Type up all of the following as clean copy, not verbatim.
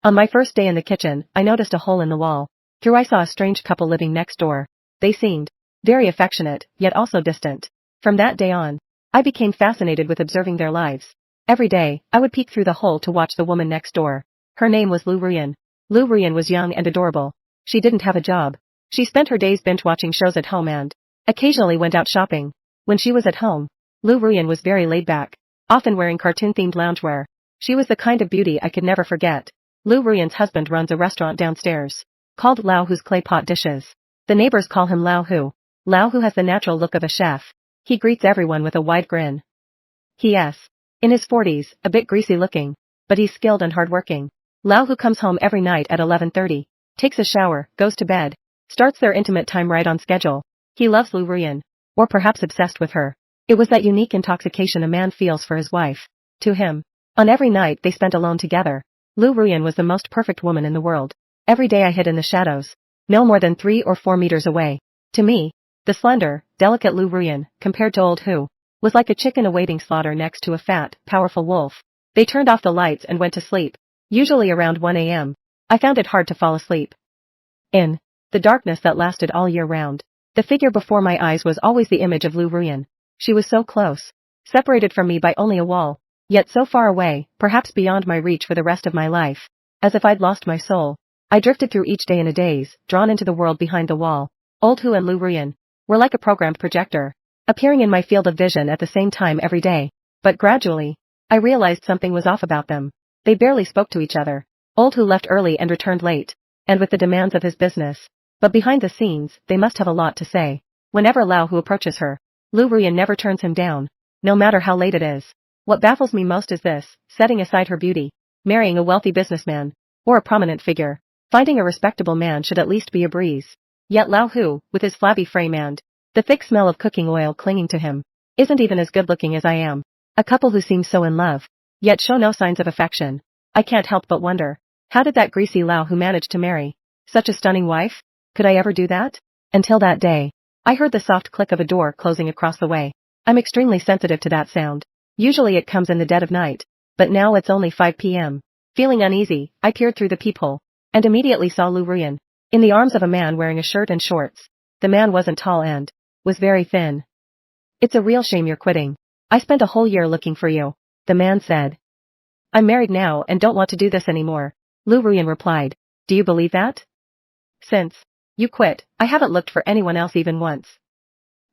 On my first day in the kitchen, I noticed a hole in the wall. Through I saw a strange couple living next door. They seemed very affectionate, yet also distant. From that day on, I became fascinated with observing their lives. Every day, I would peek through the hole to watch the woman next door. Her name was Lu Ruyan. Lu Ruyan was young and adorable. She didn't have a job. She spent her days binge-watching shows at home and occasionally went out shopping. When she was at home, Lu Ruyan was very laid back, often wearing cartoon-themed loungewear. She was the kind of beauty I could never forget. Lu Ruyan's husband runs a restaurant downstairs, called Lao Hu's Clay Pot Dishes. The neighbors call him Lao Hu. Lao Hu has the natural look of a chef. He greets everyone with a wide grin. He.S. in his 40s, a bit greasy looking, but he's skilled and hardworking. Lao Hu comes home every night at 11:30, takes a shower, goes to bed, starts their intimate time right on schedule. He loves Lu Ruyan, or perhaps obsessed with her. It was that unique intoxication a man feels for his wife. To him, on every night they spent alone together, Lu Ruyan was the most perfect woman in the world. Every day I hid in the shadows, no more than 3 or 4 meters away. To me, the slender, delicate Lu Ruyan, compared to old Hu, was like a chicken awaiting slaughter next to a fat, powerful wolf. They turned off the lights and went to sleep, usually around 1 a.m. I found it hard to fall asleep. In the darkness that lasted all year round, the figure before my eyes was always the image of Lu Ruyan. She was so close, separated from me by only a wall, yet so far away, perhaps beyond my reach for the rest of my life. As if I'd lost my soul, I drifted through each day in a daze, drawn into the world behind the wall. Old Hu and Lu Ruyan were like a programmed projector, appearing in my field of vision at the same time every day. But gradually, I realized something was off about them. They barely spoke to each other. Old Hu left early and returned late, and with the demands of his business. But behind the scenes, they must have a lot to say. Whenever Lao Hu approaches her, Lu Ruyan never turns him down, no matter how late it is. What baffles me most is this: setting aside her beauty, marrying a wealthy businessman, or a prominent figure, finding a respectable man should at least be a breeze. Yet Lao Hu, with his flabby frame and the thick smell of cooking oil clinging to him, isn't even as good looking as I am. A couple who seem so in love, yet show no signs of affection. I can't help but wonder, how did that greasy Lao Hu manage to marry such a stunning wife? Could I ever do that? Until that day, I heard the soft click of a door closing across the way. I'm extremely sensitive to that sound. Usually it comes in the dead of night, but now it's only 5 p.m. Feeling uneasy, I peered through the peephole, and immediately saw Lu Ruyan in the arms of a man wearing a shirt and shorts. The man wasn't tall and was very thin. It's a real shame you're quitting. I spent a whole year looking for you, the man said. I'm married now and don't want to do this anymore, Lu Ruyan replied. Do you believe that? Since you quit, I haven't looked for anyone else even once.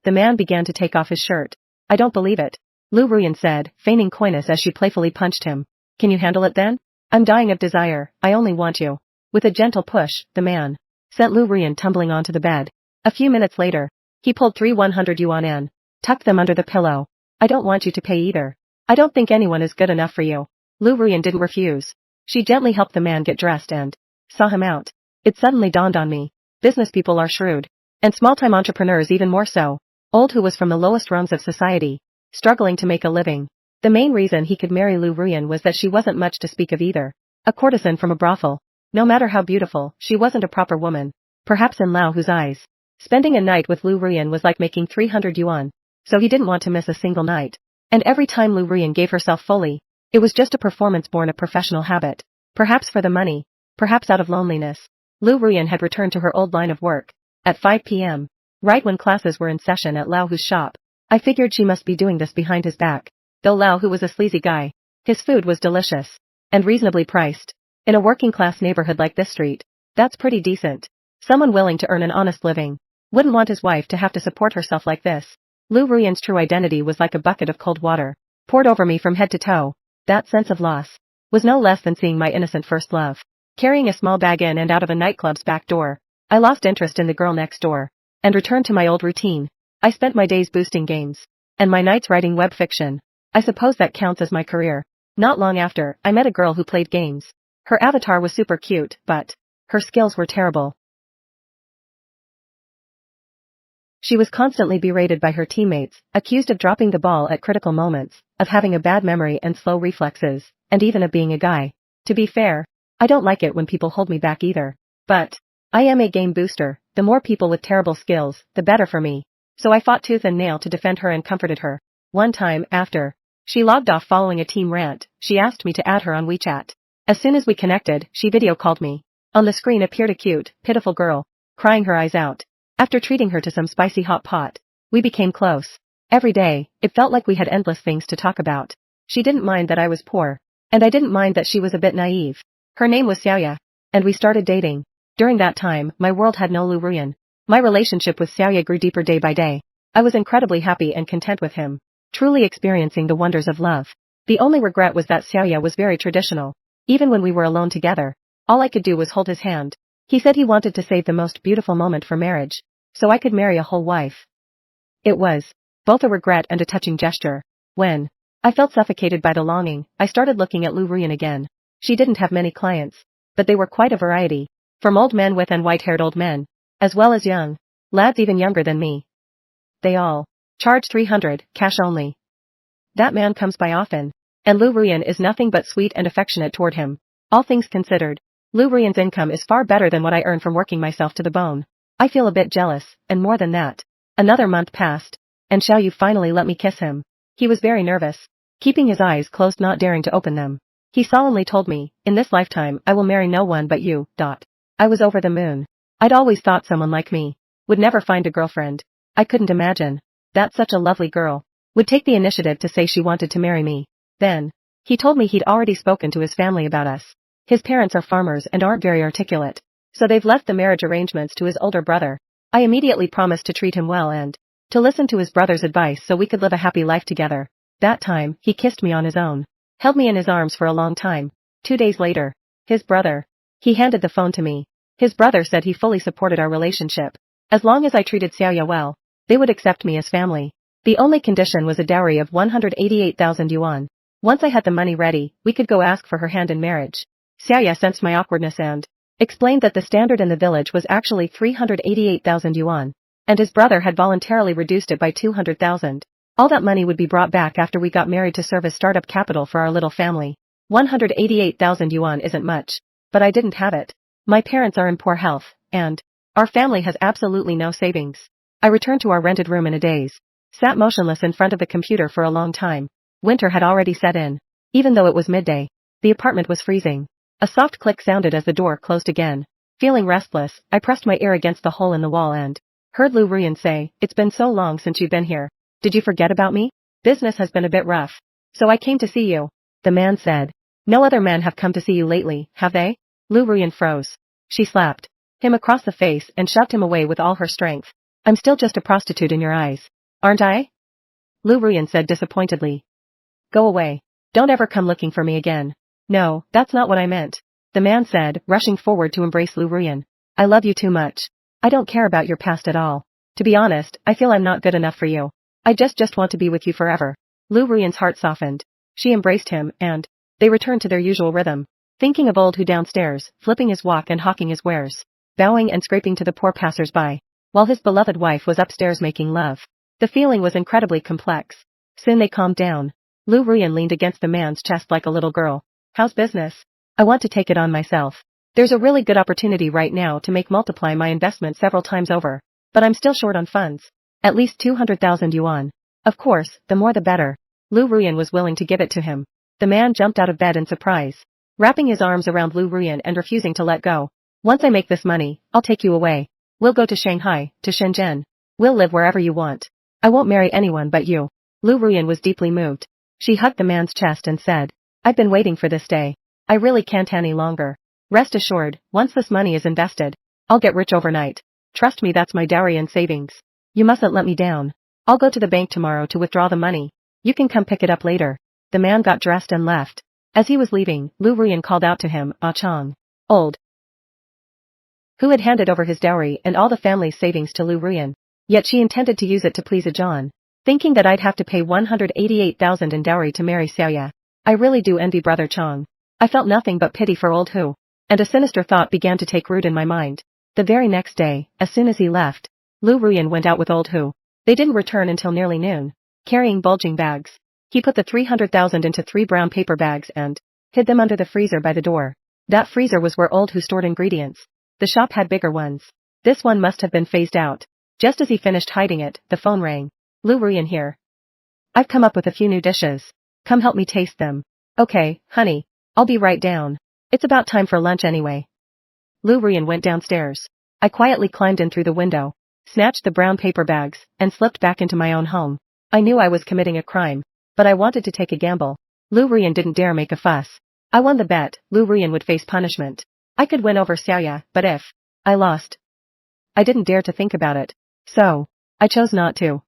The man began to take off his shirt. I don't believe it, Lu Ruyan said, feigning coyness as she playfully punched him. Can you handle it then? I'm dying of desire, I only want you. With a gentle push, the man sent Lu Ruyan tumbling onto the bed. A few minutes later, he pulled 3 100 yuan in, tucked them under the pillow. I don't want you to pay either. I don't think anyone is good enough for you. Lu Ruyan didn't refuse. She gently helped the man get dressed and saw him out. It suddenly dawned on me. Business people are shrewd, and small-time entrepreneurs even more so. Old Hu was from the lowest rungs of society, struggling to make a living. The main reason he could marry Lu Ruyan was that she wasn't much to speak of either. A courtesan from a brothel. No matter how beautiful, she wasn't a proper woman. Perhaps in Lao Hu's eyes, spending a night with Lu Ruyan was like making 300 yuan, so he didn't want to miss a single night. And every time Lu Ruyan gave herself fully, it was just a performance born of professional habit. Perhaps for the money, perhaps out of loneliness. Lu Ruyan had returned to her old line of work. At 5 p.m., right when classes were in session at Lao Hu's shop. I figured she must be doing this behind his back. Though Lao Hu was a sleazy guy, his food was delicious and reasonably priced. In a working-class neighborhood like this street, that's pretty decent. Someone willing to earn an honest living wouldn't want his wife to have to support herself like this. Lu Ruyan's true identity was like a bucket of cold water, poured over me from head to toe. That sense of loss was no less than seeing my innocent first love carrying a small bag in and out of a nightclub's back door. I lost interest in the girl next door and returned to my old routine. I spent my days boosting games and my nights writing web fiction. I suppose that counts as my career. Not long after, I met a girl who played games. Her avatar was super cute, but her skills were terrible. She was constantly berated by her teammates, accused of dropping the ball at critical moments, of having a bad memory and slow reflexes, and even of being a guy. To be fair, I don't like it when people hold me back either. But I am a game booster. The more people with terrible skills, the better for me. So I fought tooth and nail to defend her and comforted her. One time, after she logged off following a team rant, she asked me to add her on WeChat. As soon as we connected, she video called me. On the screen appeared a cute, pitiful girl, crying her eyes out. After treating her to some spicy hot pot, we became close. Every day, it felt like we had endless things to talk about. She didn't mind that I was poor, and I didn't mind that she was a bit naive. Her name was Xiaoya, and we started dating. During that time, my world had no Lu Ruyan. My relationship with Xiaoya grew deeper day by day. I was incredibly happy and content with him, truly experiencing the wonders of love. The only regret was that Xiaoya was very traditional. Even when we were alone together, all I could do was hold his hand. He said he wanted to save the most beautiful moment for marriage, so I could marry a whole wife. It was both a regret and a touching gesture. When I felt suffocated by the longing, I started looking at Lu Ruyan again. She didn't have many clients, but they were quite a variety, from old men with and white-haired old men, as well as young lads even younger than me. They all charge 300, cash only. That man comes by often, and Lu Ruyan is nothing but sweet and affectionate toward him. All things considered, Lu Ruyan's income is far better than what I earn from working myself to the bone. I feel a bit jealous, and more than that. Another month passed, and Xiaoyu finally let me kiss him. He was very nervous, keeping his eyes closed, not daring to open them. He solemnly told me, in this lifetime I will marry no one but you. I was over the moon. I'd always thought someone like me would never find a girlfriend. I couldn't imagine that such a lovely girl would take the initiative to say she wanted to marry me. Then, he told me he'd already spoken to his family about us. His parents are farmers and aren't very articulate, so they've left the marriage arrangements to his older brother. I immediately promised to treat him well and to listen to his brother's advice so we could live a happy life together. That time, he kissed me on his own, held me in his arms for a long time. 2 days later, his brother, he handed the phone to me. His brother said he fully supported our relationship. As long as I treated Xiaoya well, they would accept me as family. The only condition was a dowry of 188,000 yuan. Once I had the money ready, we could go ask for her hand in marriage. Xiaoya sensed my awkwardness and explained that the standard in the village was actually 388,000 yuan, and his brother had voluntarily reduced it by 200,000. All that money would be brought back after we got married to serve as startup capital for our little family. 188,000 yuan isn't much, but I didn't have it. My parents are in poor health, and our family has absolutely no savings. I returned to our rented room in a daze, sat motionless in front of the computer for a long time. Winter had already set in. Even though it was midday, the apartment was freezing. A soft click sounded as the door closed again. Feeling restless, I pressed my ear against the hole in the wall and heard Lu Ruyan say, "It's been so long since you've been here. Did you forget about me? Business has been a bit rough, so I came to see you." The man said, "No other men have come to see you lately, have they?" Lu Ruyan froze. She slapped him across the face and shoved him away with all her strength. "I'm still just a prostitute in your eyes, aren't I?" Lu Ruyan said disappointedly. "Go away. Don't ever come looking for me again." "No, that's not what I meant," the man said, rushing forward to embrace Lu Ruyan. "I love you too much. I don't care about your past at all. To be honest, I feel I'm not good enough for you. I just want to be with you forever." Lu Ruyan's heart softened. She embraced him, and they returned to their usual rhythm, thinking of old Hu downstairs, flipping his walk and hawking his wares, bowing and scraping to the poor passers-by, while his beloved wife was upstairs making love. The feeling was incredibly complex. Soon they calmed down. Lu Ruyan leaned against the man's chest like a little girl. "How's business? I want to take it on myself. There's a really good opportunity right now to multiply my investment several times over, but I'm still short on funds. At least 200,000 yuan. Of course, the more the better." Lu Ruyan was willing to give it to him. The man jumped out of bed in surprise, wrapping his arms around Lu Ruyan and refusing to let go. "Once I make this money, I'll take you away. We'll go to Shanghai, to Shenzhen. We'll live wherever you want. I won't marry anyone but you." Lu Ruyan was deeply moved. She hugged the man's chest and said, "I've been waiting for this day. I really can't any longer. Rest assured, once this money is invested, I'll get rich overnight. Trust me, that's my dowry and savings. You mustn't let me down. I'll go to the bank tomorrow to withdraw the money. You can come pick it up later." The man got dressed and left. As he was leaving, Lu Ruyan called out to him, "Ah Chang." Old Hu had handed over his dowry and all the family's savings to Lu Ruyan, yet she intended to use it to please John, thinking that I'd have to pay 188,000 in dowry to marry Xiaoya. I really do envy Brother Chang. I felt nothing but pity for old Hu, and a sinister thought began to take root in my mind. The very next day, as soon as he left, Lu Ruyan went out with old Hu. They didn't return until nearly noon, carrying bulging bags. He put the 300,000 into 3 brown paper bags and hid them under the freezer by the door. That freezer was where old Hu stored ingredients. The shop had bigger ones. This one must have been phased out. Just as he finished hiding it, the phone rang. "Lu Ruyan here. I've come up with a few new dishes. Come help me taste them." "Okay, honey. I'll be right down." It's about time for lunch anyway. Lu Rian went downstairs. I quietly climbed in through the window, snatched the brown paper bags, and slipped back into my own home. I knew I was committing a crime, but I wanted to take a gamble. Lu Rian didn't dare make a fuss. I won the bet, Lu Rian would face punishment. I could win over Xiaoya, but if I lost, I didn't dare to think about it. So, I chose not to.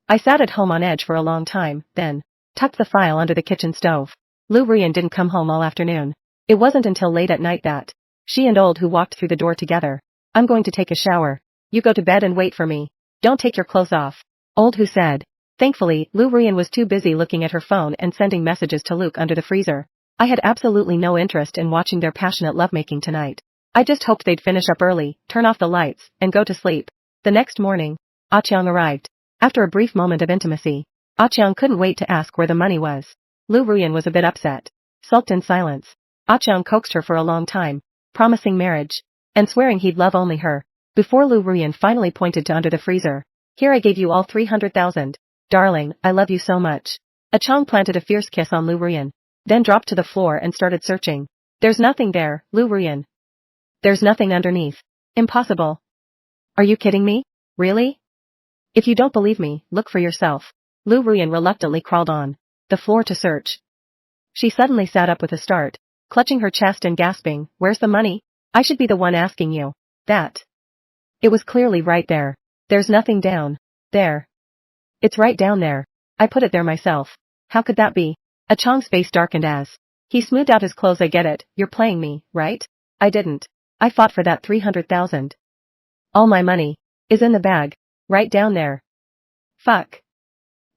I sat at home on edge for a long time, then tucked the file under the kitchen stove. Lu Rian didn't come home all afternoon. It wasn't until late at night that she and Old Hu walked through the door together. I'm going to take a shower. You go to bed and wait for me. Don't take your clothes off. Old Hu said. Thankfully, Lu Rian was too busy looking at her phone and sending messages to Luke under the freezer. I had absolutely no interest in watching their passionate lovemaking tonight. I just hoped they'd finish up early, turn off the lights, and go to sleep. The next morning, Ah Chiang arrived. After a brief moment of intimacy, Ah Chiang couldn't wait to ask where the money was. Lu Rian was a bit upset. Sulked in silence. Ah Chiang coaxed her for a long time, promising marriage, and swearing he'd love only her, before Lu Rian finally pointed to under the freezer. Here I gave you all 300,000. Darling, I love you so much. Ah Chiang planted a fierce kiss on Lu Rian, then dropped to the floor and started searching. There's nothing there, Lu Rian. There's nothing underneath. Impossible. Are you kidding me? Really? If you don't believe me, look for yourself. Lu Rian reluctantly crawled on the floor to search. She suddenly sat up with a start, clutching her chest and gasping, where's the money? I should be the one asking you that. It was clearly right there. There's nothing down there. It's right down there. I put it there myself. How could that be? Ah Chiang's face darkened as he smoothed out his clothes. I get it, you're playing me, right? I didn't. I fought for that 300,000. All my money is in the bag, right down there. Fuck.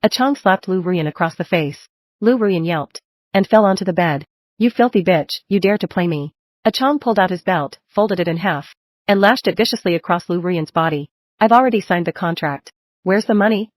Ah Chiang slapped Lu Rian across the face. Lu Rian yelped and fell onto the bed. You filthy bitch, you dare to play me. Ah Chiang pulled out his belt, folded it in half, and lashed it viciously across Lu Rian's body. I've already signed the contract. Where's the money?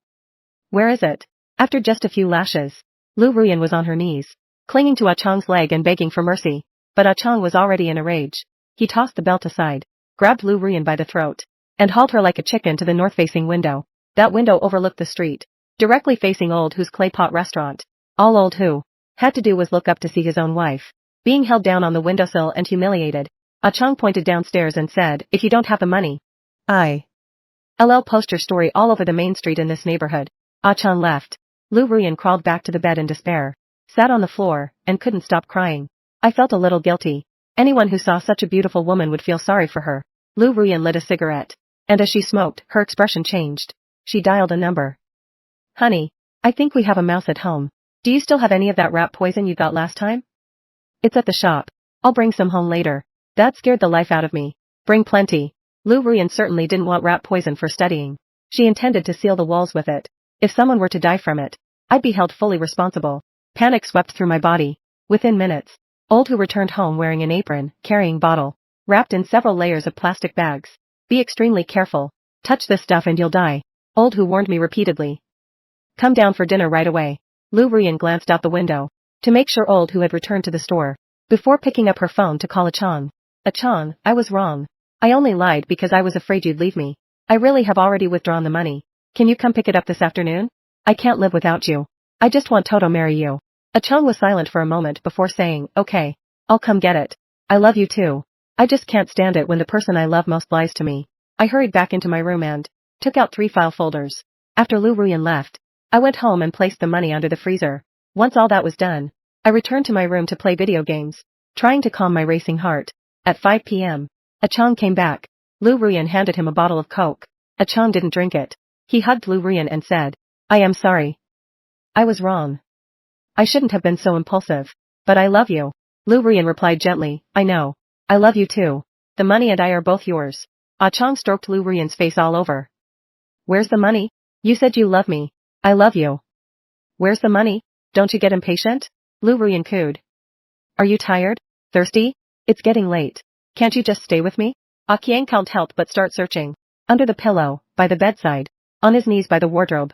Where is it? After just a few lashes, Lu Rian was on her knees, clinging to Ah Chiang's leg and begging for mercy, but Ah Chiang was already in a rage. He tossed the belt aside, grabbed Lu Rian by the throat, and hauled her like a chicken to the north-facing window. That window overlooked the street, directly facing Old Hu's clay pot restaurant. All Old Hu had to do was look up to see his own wife being held down on the windowsill and humiliated. Ah Chiang pointed downstairs and said, if you don't have the money, I'll post your story all over the main street in this neighborhood. Ah Chiang left. Lu Rian crawled back to the bed in despair, sat on the floor, and couldn't stop crying. I felt a little guilty. Anyone who saw such a beautiful woman would feel sorry for her. Lu Rian lit a cigarette, and as she smoked, her expression changed. She dialed a number. Honey, I think we have a mouse at home. Do you still have any of that rat poison you got last time? It's at the shop. I'll bring some home later. That scared the life out of me. Bring plenty. Lu Rian certainly didn't want rat poison for studying. She intended to seal the walls with it. If someone were to die from it, I'd be held fully responsible. Panic swept through my body. Within minutes, Old Hu returned home wearing an apron, carrying bottle, wrapped in several layers of plastic bags. Be extremely careful. Touch this stuff and you'll die. Old Hu warned me repeatedly. Come down for dinner right away. Lu Rian glanced out the window to make sure Old Hu had returned to the store, before picking up her phone to call Ah Chiang. Ah Chiang, I was wrong. I only lied because I was afraid you'd leave me. I really have already withdrawn the money. Can you come pick it up this afternoon? I can't live without you. I just want Toto marry you. Ah Chiang was silent for a moment before saying, okay, I'll come get it. I love you too. I just can't stand it when the person I love most lies to me. I hurried back into my room and took out 3 file folders. After Lu Rian left, I went home and placed the money under the freezer. Once all that was done, I returned to my room to play video games, trying to calm my racing heart. At 5 p.m., Ah Chiang came back. Lu Rian handed him a bottle of Coke. Ah Chiang didn't drink it. He hugged Lu Rian and said, I am sorry. I was wrong. I shouldn't have been so impulsive. But I love you. Lu Rian replied gently, I know. I love you too. The money and I are both yours. Ah Chiang stroked Lu Rian's face all over. Where's the money? You said you love me. I love you. Where's the money? Don't you get impatient? Lu Rian cooed. Are you tired? Thirsty? It's getting late. Can't you just stay with me? Ah Chiang can't help but start searching. Under the pillow, by the bedside, on his knees by the wardrobe.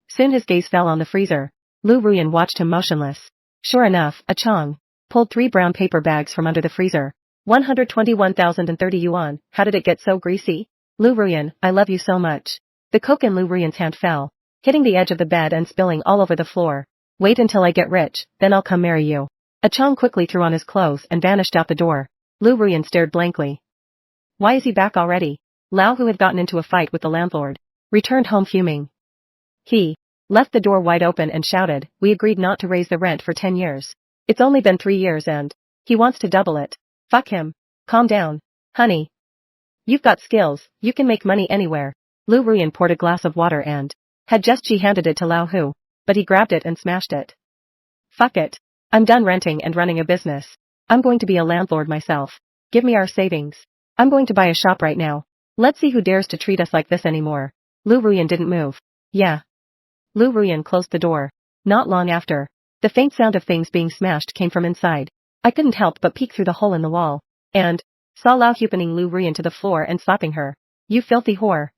Soon his gaze fell on the freezer. Lu Rian watched him motionless. Sure enough, Ah Chiang pulled 3 brown paper bags from under the freezer. 121,030 yuan. How did it get so greasy? Lu Rian, I love you so much. The Coke in Lu Rian's hand fell, hitting the edge of the bed and spilling all over the floor. Wait until I get rich, then I'll come marry you. A Chong quickly threw on his clothes and vanished out the door. Lu Ruyan stared blankly. Why is he back already? Lao, who had gotten into a fight with the landlord, returned home fuming. He left the door wide open and shouted, we agreed not to raise the rent for 10 years. It's only been 3 years and he wants to double it. Fuck him. Calm down, honey. You've got skills, you can make money anywhere. Lu Ruyan poured a glass of water and had just handed it to Lao Hu, but he grabbed it and smashed it. Fuck it. I'm done renting and running a business. I'm going to be a landlord myself. Give me our savings. I'm going to buy a shop right now. Let's see who dares to treat us like this anymore. Lu Ruyan didn't move. Yeah. Lu Ruyan closed the door. Not long after, the faint sound of things being smashed came from inside. I couldn't help but peek through the hole in the wall, and saw Lao Hu pinning Lu Ruyan to the floor and slapping her. You filthy whore.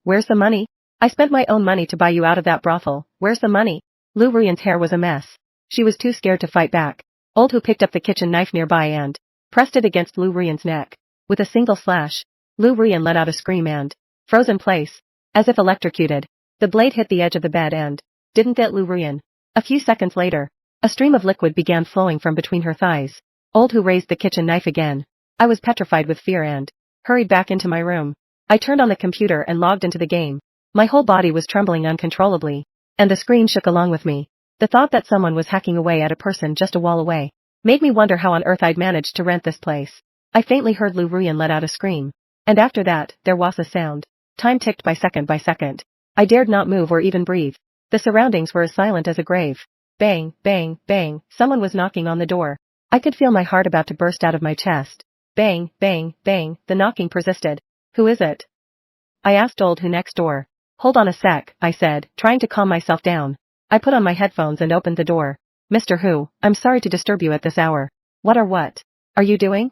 Where's the money? I spent my own money to buy you out of that brothel. Where's the money? Lu Ruyan's hair was a mess. She was too scared to fight back. Old Hu picked up the kitchen knife nearby and pressed it against Lu Ruyan's neck. With a single slash, Lu Ruyan let out a scream and froze in place, as if electrocuted. The blade hit the edge of the bed and didn't get Lu Ruyan. A few seconds later, a stream of liquid began flowing from between her thighs. Old Hu raised the kitchen knife again. I was petrified with fear and hurried back into my room. I turned on the computer and logged into the game. My whole body was trembling uncontrollably, and the screen shook along with me. The thought that someone was hacking away at a person just a wall away made me wonder how on earth I'd managed to rent this place. I faintly heard Lu Ruyan let out a scream. And after that, there was a sound. Time ticked by second by second. I dared not move or even breathe. The surroundings were as silent as a grave. Bang, bang, bang, someone was knocking on the door. I could feel my heart about to burst out of my chest. Bang, bang, bang, the knocking persisted. Who is it? I asked Old Hu next door. Hold on a sec, I said, trying to calm myself down. I put on my headphones and opened the door. Mr. Hu, I'm sorry to disturb you at this hour. What are you doing?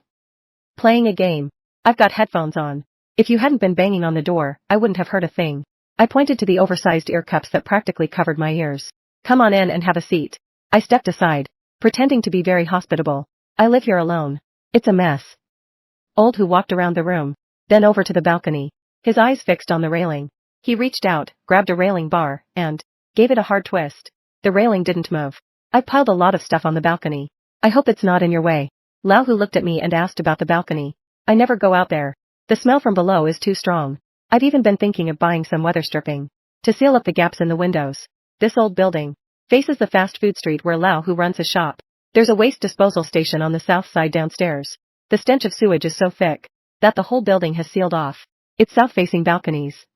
Playing a game. I've got headphones on. If you hadn't been banging on the door, I wouldn't have heard a thing. I pointed to the oversized ear cups that practically covered my ears. Come on in and have a seat. I stepped aside, pretending to be very hospitable. I live here alone. It's a mess. Old Hu walked around the room, then over to the balcony, his eyes fixed on the railing. He reached out, grabbed a railing bar, and gave it a hard twist. The railing didn't move. I piled a lot of stuff on the balcony. I hope it's not in your way. Lao Hu looked at me and asked about the balcony. I never go out there. The smell from below is too strong. I've even been thinking of buying some weather stripping to seal up the gaps in the windows. This old building faces the fast food street where Lao Hu runs his shop. There's a waste disposal station on the south side downstairs. The stench of sewage is so thick that the whole building has sealed off its south-facing balconies.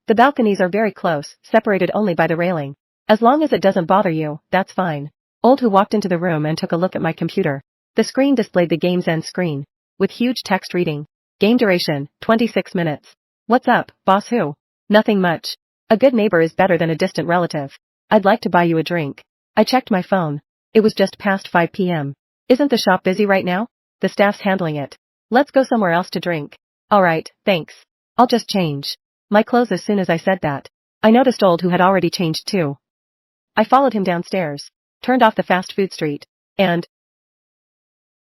The balconies are very close, separated only by the railing. As long as it doesn't bother you, that's fine. Old Hu walked into the room and took a look at my computer. The screen displayed the game's end screen, with huge text reading. Game duration, 26 minutes. What's up, boss Hu? Nothing much. A good neighbor is better than a distant relative. I'd like to buy you a drink. I checked my phone. It was just past 5 p.m. Isn't the shop busy right now? The staff's handling it. Let's go somewhere else to drink. Alright, thanks. I'll just change my clothes as soon as I said that. I noticed Old Hu had already changed too. I followed him downstairs, turned off the fast food street, and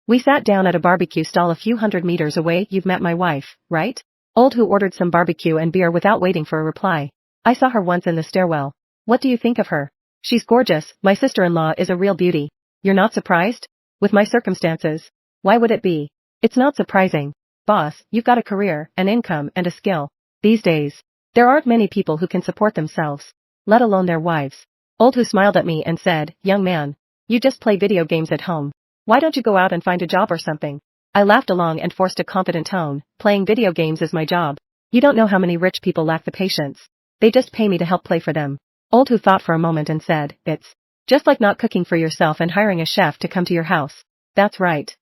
we sat down at a barbecue stall a few hundred meters away. You've met my wife, right? Old Hu ordered some barbecue and beer without waiting for a reply. I saw her once in the stairwell. What do you think of her? She's gorgeous. My sister-in-law is a real beauty. You're not surprised? With my circumstances? Why would it be? It's not surprising. Boss, you've got a career, an income, and a skill. These days, there aren't many people who can support themselves, let alone their wives. Old Hu smiled at me and said, young man, you just play video games at home. Why don't you go out and find a job or something? I laughed along and forced a confident tone. Playing video games is my job. You don't know how many rich people lack the patience. They just pay me to help play for them. Old Hu thought for a moment and said, it's just like not cooking for yourself and hiring a chef to come to your house. That's right.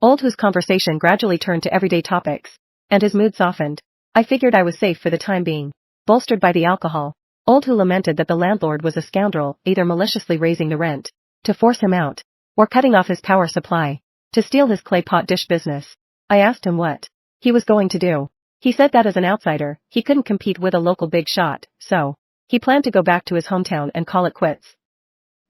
Old Hu's conversation gradually turned to everyday topics, and his mood softened. I figured I was safe for the time being. Bolstered by the alcohol, Old Hu lamented that the landlord was a scoundrel, either maliciously raising the rent to force him out, or cutting off his power supply to steal his clay pot dish business. I asked him what he was going to do. He said that as an outsider, he couldn't compete with a local big shot, so he planned to go back to his hometown and call it quits.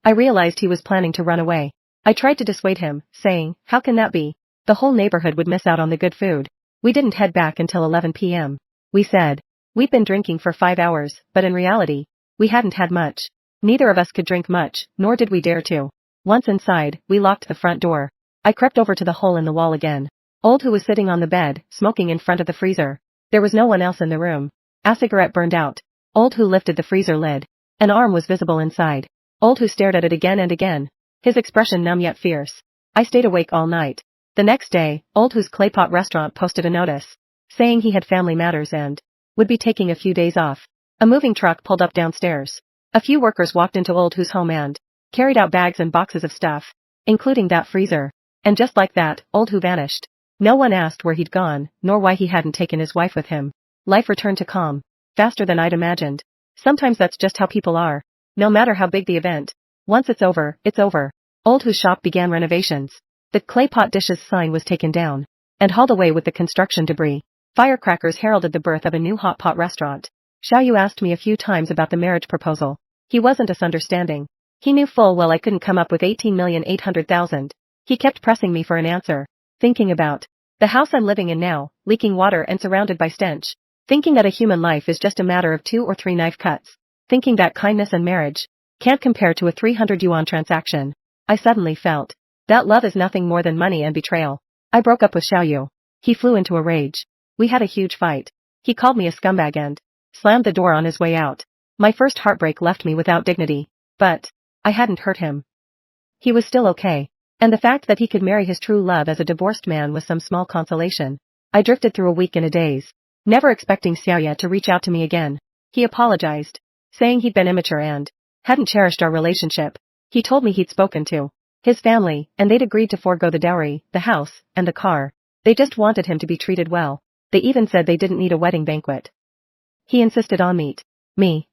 I realized he was planning to run away. I tried to dissuade him, saying, how can that be? The whole neighborhood would miss out on the good food. We didn't head back until 11 p.m. We said, we'd been drinking for 5 hours, but in reality, we hadn't had much. Neither of us could drink much, nor did we dare to. Once inside, we locked the front door. I crept over to the hole in the wall again. Old Who was sitting on the bed, smoking in front of the freezer. There was no one else in the room. A cigarette burned out. Old Who lifted the freezer lid. An arm was visible inside. Old Who stared at it again and again. His expression numb yet fierce. I stayed awake all night. The next day, Old Who's Claypot restaurant posted a notice, saying he had family matters and would be taking a few days off. A moving truck pulled up downstairs. A few workers walked into Old Who's home and carried out bags and boxes of stuff, including that freezer. And just like that, Old Who vanished. No one asked where he'd gone, nor why he hadn't taken his wife with him. Life returned to calm, faster than I'd imagined. Sometimes that's just how people are. No matter how big the event. Once it's over, it's over. Old Who's shop began renovations. The Claypot Dishes sign was taken down and hauled away with the construction debris. Firecrackers heralded the birth of a new hot pot restaurant. Xiaoyu asked me a few times about the marriage proposal. He wasn't misunderstanding. He knew full well I couldn't come up with 18,800,000. He kept pressing me for an answer. Thinking about the house I'm living in now, leaking water and surrounded by stench. Thinking that a human life is just a matter of 2 or 3 knife cuts. Thinking that kindness and marriage can't compare to a 300 yuan transaction. I suddenly felt that love is nothing more than money and betrayal. I broke up with Xiaoyu. He flew into a rage. We had a huge fight. He called me a scumbag and slammed the door on his way out. My first heartbreak left me without dignity. But I hadn't hurt him. He was still okay. And the fact that he could marry his true love as a divorced man was some small consolation. I drifted through a week and a daze, never expecting Xiaoya to reach out to me again. He apologized, saying he'd been immature and hadn't cherished our relationship. He told me he'd spoken to his family, and they'd agreed to forego the dowry, the house, and the car. They just wanted him to be treated well. They even said they didn't need a wedding banquet. He insisted on me.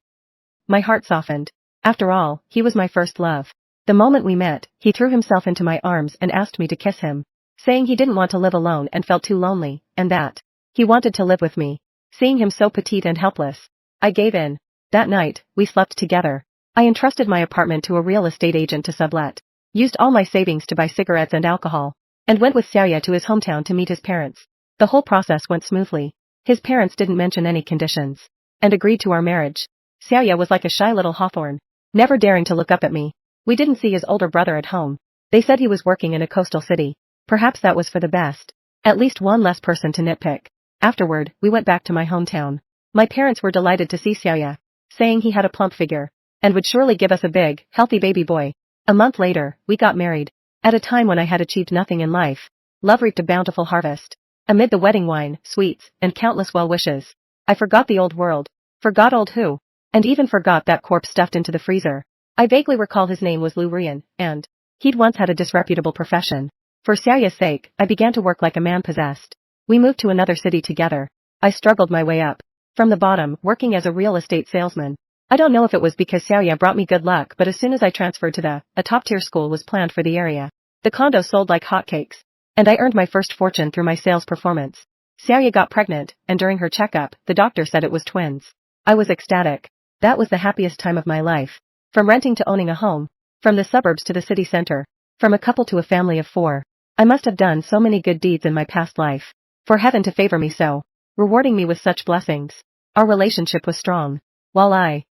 My heart softened. After all, he was my first love. The moment we met, he threw himself into my arms and asked me to kiss him, saying he didn't want to live alone and felt too lonely, and that he wanted to live with me. Seeing him so petite and helpless, I gave in. That night, we slept together. I entrusted my apartment to a real estate agent to sublet, used all my savings to buy cigarettes and alcohol, and went with Xiaoya to his hometown to meet his parents. The whole process went smoothly. His parents didn't mention any conditions, and agreed to our marriage. Xiaoya was like a shy little hawthorn, never daring to look up at me. We didn't see his older brother at home. They said he was working in a coastal city. Perhaps that was for the best. At least one less person to nitpick. Afterward, we went back to my hometown. My parents were delighted to see Xiaoya, saying he had a plump figure, and would surely give us a big, healthy baby boy. A month later, we got married. At a time when I had achieved nothing in life, love reaped a bountiful harvest. Amid the wedding wine, sweets, and countless well wishes, I forgot the old world, forgot Old Who, and even forgot that corpse stuffed into the freezer. I vaguely recall his name was Lu Rian, and he'd once had a disreputable profession. For Xiaoya's sake, I began to work like a man possessed. We moved to another city together. I struggled my way up from the bottom, working as a real estate salesman. I don't know if it was because Xiaoya brought me good luck, but as soon as I transferred to a top-tier school was planned for the area. The condo sold like hotcakes, and I earned my first fortune through my sales performance. Xiaoya got pregnant, and during her checkup, the doctor said it was twins. I was ecstatic. That was the happiest time of my life. From renting to owning a home, from the suburbs to the city center, from a couple to a family of 4. I must have done so many good deeds in my past life, for heaven to favor me so, rewarding me with such blessings. Our relationship was strong, while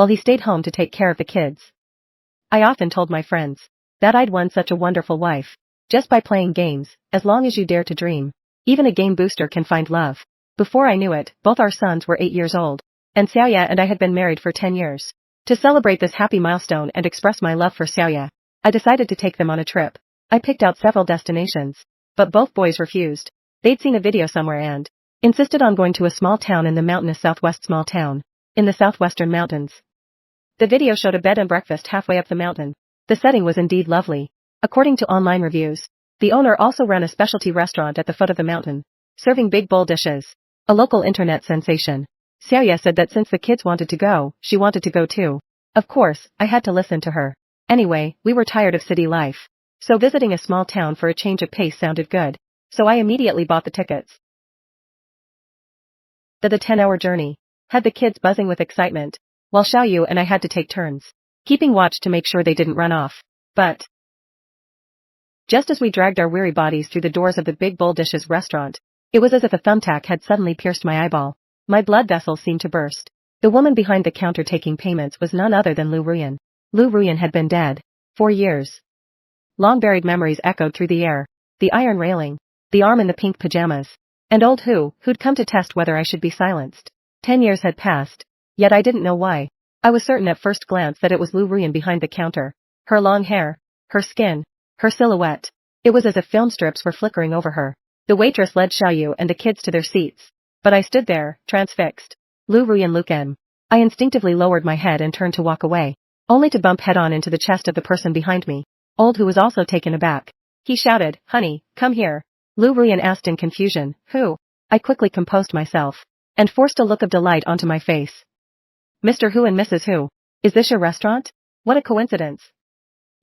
he stayed home to take care of the kids. I often told my friends that I'd won such a wonderful wife, just by playing games, as long as you dare to dream. Even a game booster can find love. Before I knew it, both our sons were 8 years old. And Xiaoya and I had been married for 10 years. To celebrate this happy milestone and express my love for Xiaoya, I decided to take them on a trip. I picked out several destinations, but both boys refused. They'd seen a video somewhere and insisted on going to a small town in the mountainous southwest small town, in the southwestern mountains. The video showed a bed and breakfast halfway up the mountain. The setting was indeed lovely. According to online reviews, the owner also ran a specialty restaurant at the foot of the mountain, serving big bowl dishes. A local internet sensation. Xiaoya said that since the kids wanted to go, she wanted to go too. Of course, I had to listen to her. Anyway, we were tired of city life. So visiting a small town for a change of pace sounded good. So I immediately bought the tickets. The 10-hour journey had the kids buzzing with excitement, while Xiaoyu and I had to take turns, keeping watch to make sure they didn't run off. But just as we dragged our weary bodies through the doors of the Big Bowl Dishes restaurant, it was as if a thumbtack had suddenly pierced my eyeball. My blood vessels seemed to burst. The woman behind the counter taking payments was none other than Lu Ruyan. Lu Ruyan had been dead. 4 years. Long buried memories echoed through the air. The iron railing. The arm in the pink pajamas. And old who'd come to test whether I should be silenced. 10 years had passed. Yet I didn't know why. I was certain at first glance that it was Lu Ruyan behind the counter. Her long hair. Her skin. Her silhouette. It was as if film strips were flickering over her. The waitress led Xiaoyu and the kids to their seats. But I stood there, transfixed. Lu Ruyan Lucan. I instinctively lowered my head and turned to walk away. Only to bump head-on into the chest of the person behind me. Old who was also taken aback. He shouted, "Honey, come here." Lu Ruyan asked in confusion, "Who?" I quickly composed myself. And forced a look of delight onto my face. "Mr. Hu and Mrs. Hu. Is this your restaurant? What a coincidence."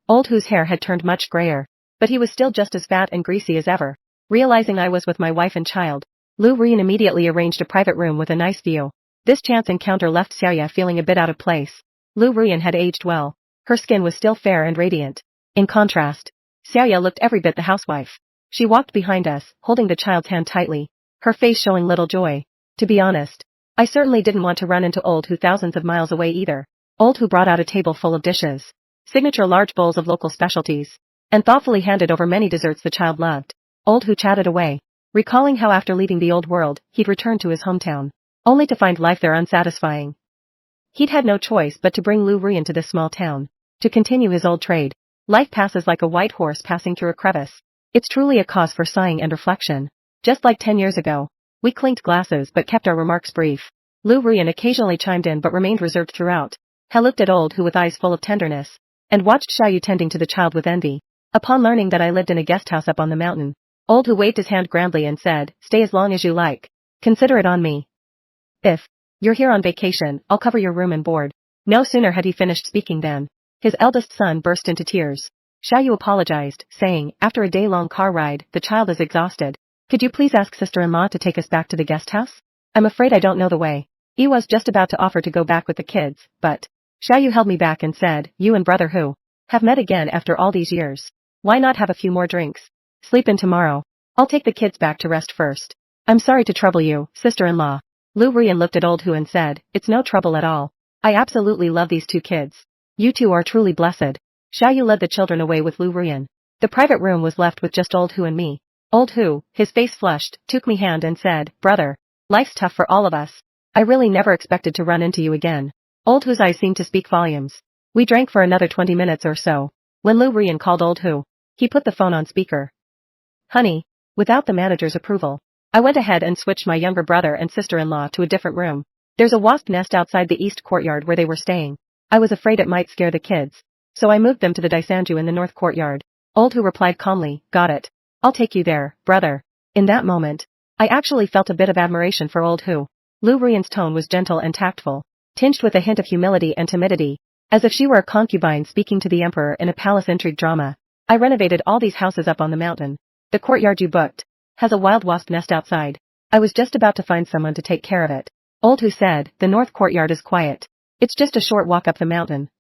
Old Hu's hair had turned much grayer. But he was still just as fat and greasy as ever. Realizing I was with my wife and child, Lu Ruyan immediately arranged a private room with a nice view. This chance encounter left Xiaoya feeling a bit out of place. Lu Ruyan had aged well. Her skin was still fair and radiant. In contrast, Xiaoya looked every bit the housewife. She walked behind us, holding the child's hand tightly, her face showing little joy. To be honest, I certainly didn't want to run into Old Hu thousands of miles away either. Old Hu brought out a table full of dishes, signature large bowls of local specialties, and thoughtfully handed over many desserts the child loved. Old Hu chatted away, recalling how after leaving the old world, he'd returned to his hometown, only to find life there unsatisfying. He'd had no choice but to bring Lu Ruyan to this small town, to continue his old trade. Life passes like a white horse passing through a crevice. It's truly a cause for sighing and reflection. Just like 10 years ago, we clinked glasses but kept our remarks brief. Lu Ruyan occasionally chimed in but remained reserved throughout. He looked at Old Hu with eyes full of tenderness, and watched Xiaoyu tending to the child with envy. Upon learning that I lived in a guest house up on the mountain, Old Hu waved his hand grandly and said, "Stay as long as you like. Consider it on me. If you're here on vacation, I'll cover your room and board." No sooner had he finished speaking than his eldest son burst into tears. Xiaoyu apologized, saying, "After a day-long car ride, the child is exhausted. Could you please ask sister-in-law to take us back to the guest house? I'm afraid I don't know the way." He was just about to offer to go back with the kids, but Xiaoyu held me back and said, "You and brother Hu have met again after all these years. Why not have a few more drinks? Sleep in tomorrow. I'll take the kids back to rest first." "I'm sorry to trouble you, sister-in-law." Lu Ruyan looked at Old Hu and said, "It's no trouble at all. I absolutely love these two kids. You two are truly blessed." Xiaoyu led the children away with Lu Ruyan. The private room was left with just Old Hu and me. Old Hu, his face flushed, took me hand and said, "Brother, life's tough for all of us. I really never expected to run into you again." Old Hu's eyes seemed to speak volumes. We drank for another 20 minutes or so. When Lu Ruyan called Old Hu, he put the phone on speaker. "Honey," without the manager's approval, I went ahead and switched my younger brother and sister-in-law to a different room. There's a wasp nest outside the east courtyard where they were staying. I was afraid it might scare the kids, so I moved them to the Daisanju in the north courtyard. Old Hu replied calmly, "Got it. I'll take you there, brother." In that moment, I actually felt a bit of admiration for Old Hu. Lu Ruyan's tone was gentle and tactful, tinged with a hint of humility and timidity, as if she were a concubine speaking to the emperor in a palace intrigue drama. "I renovated all these houses up on the mountain. The courtyard you booked has a wild wasp nest outside. I was just about to find someone to take care of it." Old Hu said, "The north courtyard is quiet. It's just a short walk up the mountain.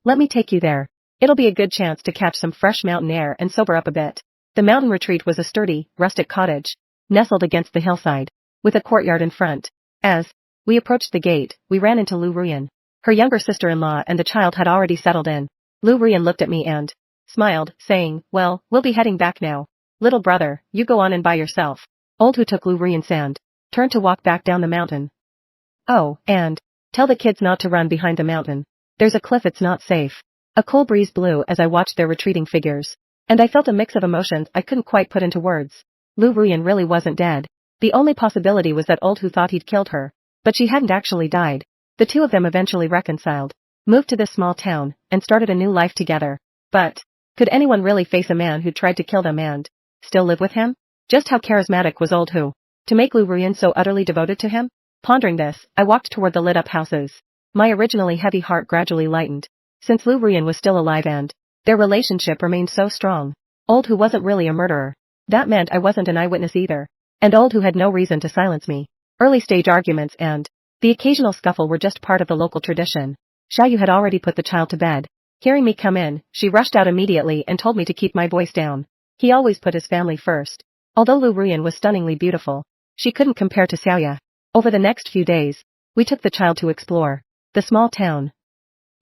Let me take you there. It'll be a good chance to catch some fresh mountain air and sober up a bit." The mountain retreat was a sturdy, rustic cottage, nestled against the hillside, with a courtyard in front. As we approached the gate, we ran into Lu Ruyan. Her younger sister-in-law and the child had already settled in. Lu Ruyan looked at me and smiled, saying, "Well, we'll be heading back now. Little brother, you go on and by yourself." Old Hu took Lu Ruyan's hand, turned to walk back down the mountain. "Oh, and tell the kids not to run behind the mountain. There's a cliff, it's not safe." A cool breeze blew as I watched their retreating figures, and I felt a mix of emotions I couldn't quite put into words. Lu Ruyan really wasn't dead. The only possibility was that Old Hu thought he'd killed her, but she hadn't actually died. The two of them eventually reconciled, moved to this small town, and started a new life together. But could anyone really face a man who tried to kill them and still live with him? Just how charismatic was Old Hu to make Lu Ruyan so utterly devoted to him? Pondering this, I walked toward the lit-up houses. My originally heavy heart gradually lightened, since Lu Ruyan was still alive and their relationship remained so strong. Old Hu wasn't really a murderer. That meant I wasn't an eyewitness either. And Old Hu had no reason to silence me. Early-stage arguments and the occasional scuffle were just part of the local tradition. Xiaoyu had already put the child to bed. Hearing me come in, she rushed out immediately and told me to keep my voice down. He always put his family first. Although Lu Ruyan was stunningly beautiful, she couldn't compare to Xiaoya. Over the next few days, we took the child to explore the small town.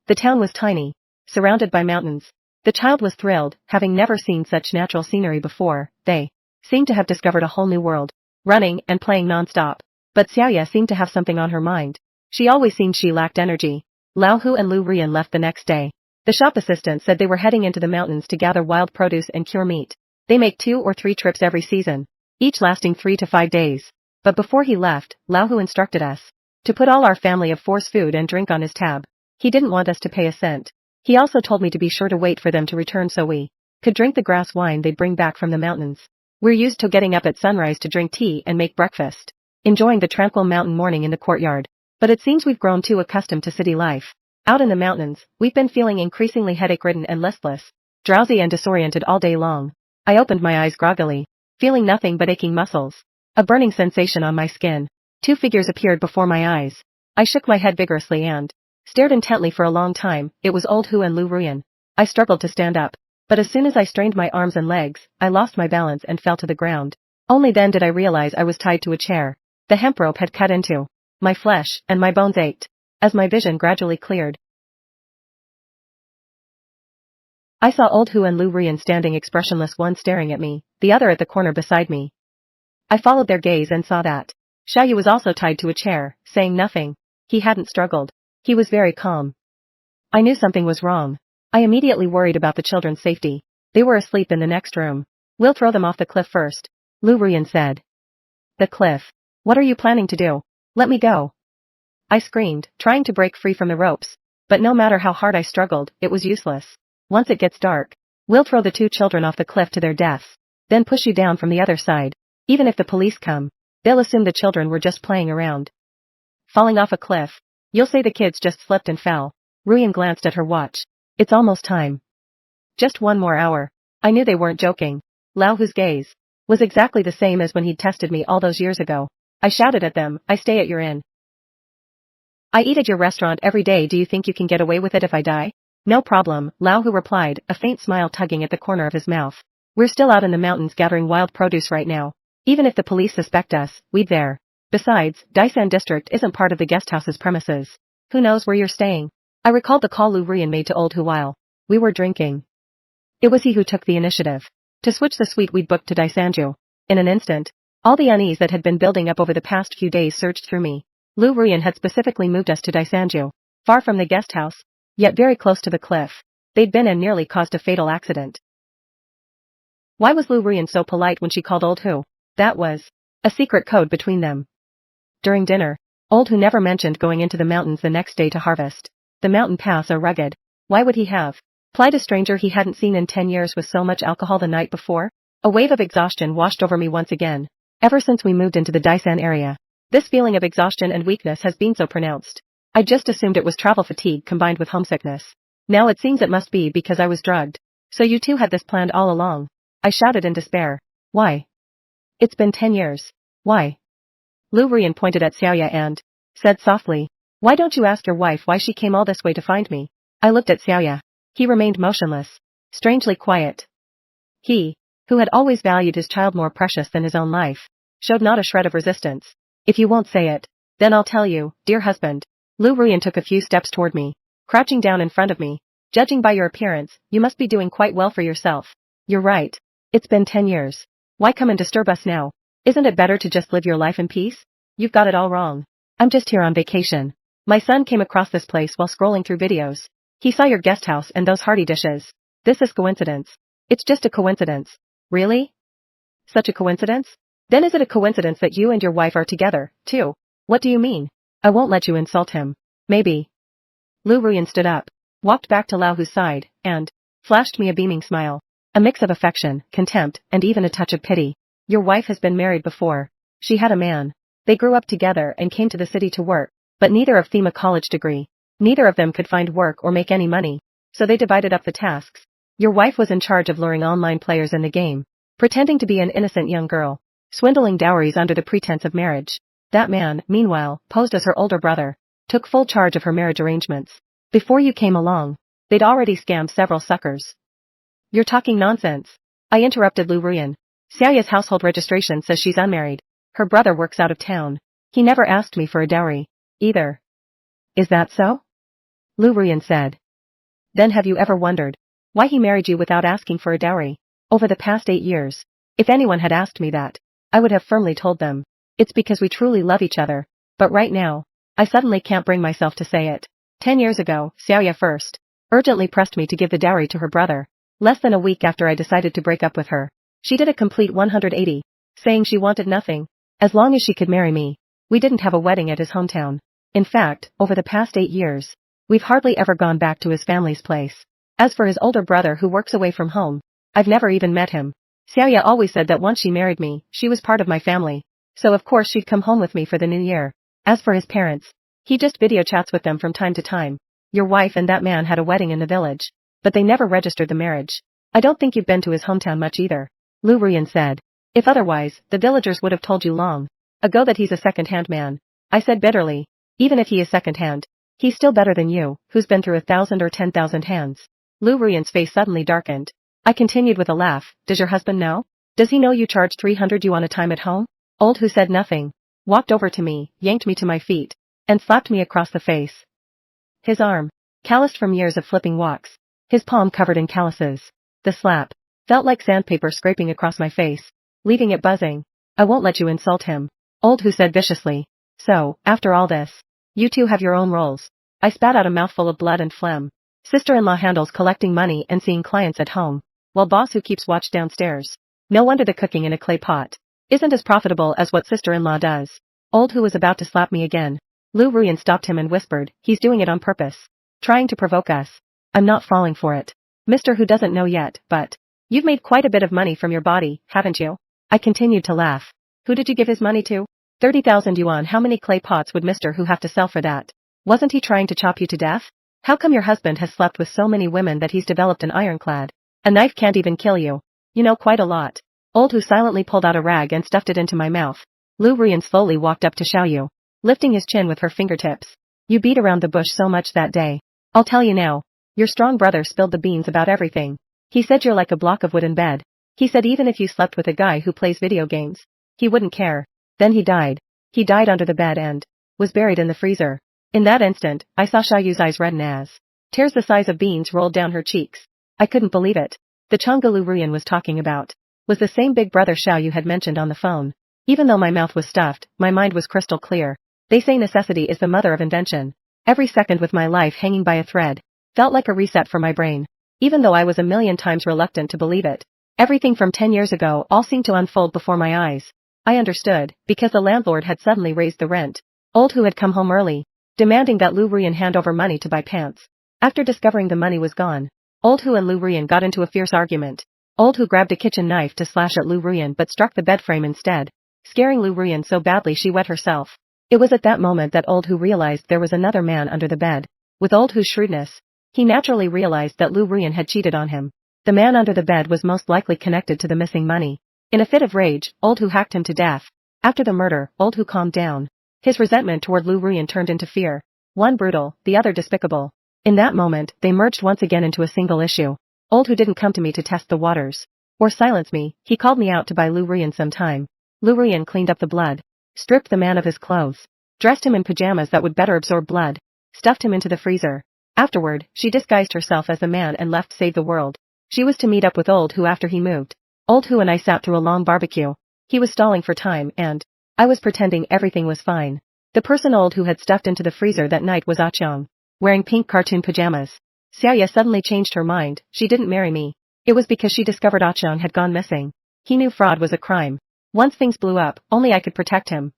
The town was tiny, surrounded by mountains. The child was thrilled, having never seen such natural scenery before. They seemed to have discovered a whole new world, running and playing non-stop. But Xiaoya seemed to have something on her mind. She always seemed she lacked energy. Lao Hu and Lu Rian left the next day. The shop assistant said they were heading into the mountains to gather wild produce and cure meat. They make 2 or 3 trips every season, each lasting 3 to 5 days. But before he left, Lao Hu instructed us to put all our family of 4's food and drink on his tab. He didn't want us to pay a cent. He also told me to be sure to wait for them to return so we could drink the grass wine they'd bring back from the mountains. We're used to getting up at sunrise to drink tea and make breakfast, enjoying the tranquil mountain morning in the courtyard. But it seems we've grown too accustomed to city life. Out in the mountains, we've been feeling increasingly headache-ridden and listless, drowsy and disoriented all day long. I opened my eyes groggily, feeling nothing but aching muscles, a burning sensation on my skin. 2 figures appeared before my eyes. I shook my head vigorously and stared intently for a long time. It was old Hu and Lu Ruyan. I struggled to stand up, but as soon as I strained my arms and legs, I lost my balance and fell to the ground. Only then did I realize I was tied to a chair. The hemp rope had cut into my flesh, and my bones ached. As my vision gradually cleared, I saw old Hu and Lu Rian standing expressionless, one staring at me, the other at the corner beside me. I followed their gaze and saw that Xiaoyu was also tied to a chair, saying nothing. He hadn't struggled. He was very calm. I knew something was wrong. I immediately worried about the children's safety. They were asleep in the next room. We'll throw them off the cliff first, Lu Rian said. The cliff? What are you planning to do? Let me go. I screamed, trying to break free from the ropes. But no matter how hard I struggled, it was useless. Once it gets dark, we'll throw the 2 children off the cliff to their deaths, then push you down from the other side. Even if the police come, they'll assume the children were just playing around. Falling off a cliff? You'll say the kids just slipped and fell. Ruyan glanced at her watch. It's almost time. Just 1 more hour. I knew they weren't joking. Lao Hu's gaze was exactly the same as when he'd tested me all those years ago. I shouted at them, I stay at your inn. I eat at your restaurant every day. Do you think you can get away with it if I die? No problem, Lao Hu replied, a faint smile tugging at the corner of his mouth. We're still out in the mountains gathering wild produce right now. Even if the police suspect us, we'd there. Besides, Daisan district isn't part of the guesthouse's premises. Who knows where you're staying? I recalled the call Lu Rian made to old Hu while we were drinking. It was he who took the initiative to switch the suite we'd booked to Daisanju. In an instant, all the unease that had been building up over the past few days surged through me. Lu Rian had specifically moved us to Daisanju, far from the guest house, yet very close to the cliff. They'd been and nearly caused a fatal accident. Why was Lu Rian so polite when she called old Hu? That was a secret code between them. During dinner, old Hu never mentioned going into the mountains the next day to harvest. The mountain paths are rugged. Why would he have plied a stranger he hadn't seen in 10 years with so much alcohol the night before? A wave of exhaustion washed over me once again. Ever since we moved into the Daisan area, this feeling of exhaustion and weakness has been so pronounced. I just assumed it was travel fatigue combined with homesickness. Now it seems it must be because I was drugged. So you two had this planned all along? I shouted in despair. Why? It's been 10 years. Why? Lu Rian pointed at Xiaoya and said softly, why don't you ask your wife why she came all this way to find me? I looked at Xiaoya. He remained motionless, strangely quiet. He, who had always valued his child more precious than his own life, showed not a shred of resistance. If you won't say it, then I'll tell you, dear husband. Lu Rian took a few steps toward me, crouching down in front of me. Judging by your appearance, you must be doing quite well for yourself. You're right. It's been 10 years. Why come and disturb us now? Isn't it better to just live your life in peace? You've got it all wrong. I'm just here on vacation. My son came across this place while scrolling through videos. He saw your guest house and those hearty dishes. This is coincidence. It's just a coincidence. Really? Such a coincidence? Then is it a coincidence that you and your wife are together, too? What do you mean? I won't let you insult him. Maybe. Lu Rian stood up, walked back to Lao Hu's side, and flashed me a beaming smile. A mix of affection, contempt, and even a touch of pity. Your wife has been married before. She had a man. They grew up together and came to the city to work, but neither of them a college degree. Neither of them could find work or make any money, so they divided up the tasks. Your wife was in charge of luring online players in the game, pretending to be an innocent young girl, swindling dowries under the pretense of marriage. That man, meanwhile, posed as her older brother, took full charge of her marriage arrangements. Before you came along, they'd already scammed several suckers. You're talking nonsense. I interrupted Lu Rian. Xiaoya's household registration says she's unmarried. Her brother works out of town. He never asked me for a dowry, either. Is that so? Lu Rian said. Then have you ever wondered Why he married you without asking for a dowry. Over the past 8 years. If anyone had asked me that, I would have firmly told them. It's because we truly love each other. But right now, I suddenly can't bring myself to say it. 10 years ago, Xiaoya first urgently pressed me to give the dowry to her brother. Less than a week after I decided to break up with her, she did a complete 180, saying she wanted nothing, as long as she could marry me. We didn't have a wedding at his hometown. In fact, over the past 8 years, we've hardly ever gone back to his family's place. As for his older brother who works away from home, I've never even met him. Xiaoya always said that once she married me, she was part of my family, so of course she'd come home with me for the new year. As for his parents, he just video chats with them from time to time. Your wife and that man had a wedding in the village, but they never registered the marriage. I don't think you've been to his hometown much either. Lu Ruyan said. If otherwise, the villagers would have told you long ago that he's a second-hand man. I said bitterly. Even if he is second-hand, he's still better than you, who's been through 1,000 or 10,000 hands. Lu Ruyan's face suddenly darkened. I continued with a laugh. Does your husband know? Does he know you charge 300 yuan a time at home? Old who said nothing, walked over to me, yanked me to my feet, and slapped me across the face. His arm, calloused from years of flipping walks, his palm covered in calluses. The slap felt like sandpaper scraping across my face, leaving it buzzing. I won't let you insult him. Old who said viciously. So, after all this, you two have your own roles. I spat out a mouthful of blood and phlegm. Sister-in-law handles collecting money and seeing clients at home, while boss who keeps watch downstairs. No wonder the cooking in a clay pot isn't as profitable as what sister-in-law does. Old who was about to slap me again. Lu Ruyan stopped him and whispered, he's doing it on purpose. Trying to provoke us. I'm not falling for it. Mister who doesn't know yet, but you've made quite a bit of money from your body, haven't you? I continued to laugh. Who did you give his money to? 30,000 yuan. How many clay pots would Mister who have to sell for that? Wasn't he trying to chop you to death? How come your husband has slept with so many women that he's developed an ironclad? A knife can't even kill you. You know quite a lot. Old who silently pulled out a rag and stuffed it into my mouth. Lu Ruyan slowly walked up to Xiaoyu, lifting his chin with her fingertips. You beat around the bush so much that day. I'll tell you now. Your strong brother spilled the beans about everything. He said you're like a block of wood in bed. He said even if you slept with a guy who plays video games, he wouldn't care. Then he died. He died under the bed and was buried in the freezer. In that instant, I saw Xiaoyu's eyes redden as tears the size of beans rolled down her cheeks. I couldn't believe it. The Chang'e Lu Ruyan was talking about was the same big brother Xiaoyu had mentioned on the phone. Even though my mouth was stuffed, my mind was crystal clear. They say necessity is the mother of invention. Every second with my life hanging by a thread felt like a reset for my brain. Even though I was a million times reluctant to believe it, everything from 10 years ago all seemed to unfold before my eyes. I understood, because the landlord had suddenly raised the rent. Old who had come home early, demanding that Lu Ruyan hand over money to buy pants. After discovering the money was gone, Old who and Lu Ruyan got into a fierce argument. Old who grabbed a kitchen knife to slash at Lu Ruyan but struck the bed frame instead, scaring Lu Ruyan so badly she wet herself. It was at that moment that Old who realized there was another man under the bed. With Old who's shrewdness, he naturally realized that Lu Ruyan had cheated on him. The man under the bed was most likely connected to the missing money. In a fit of rage, Old who hacked him to death. After the murder, Old who calmed down. His resentment toward Lu Ruyan turned into fear. One brutal, the other despicable. In that moment, they merged once again into a single issue. Old who didn't come to me to test the waters or silence me, he called me out to buy Lu Ruyan some time. Lu Ruyan cleaned up the blood, stripped the man of his clothes, dressed him in pajamas that would better absorb blood, stuffed him into the freezer. Afterward, she disguised herself as a man and left Save the World. She was to meet up with Old who after he moved. Old who and I sat through a long barbecue. He was stalling for time and I was pretending everything was fine. The person Old who had stuffed into the freezer that night was Ah Chong, wearing pink cartoon pajamas. Xiaoya suddenly changed her mind. She didn't marry me. It was because she discovered Ah Chong had gone missing. He knew fraud was a crime. Once things blew up, only I could protect him.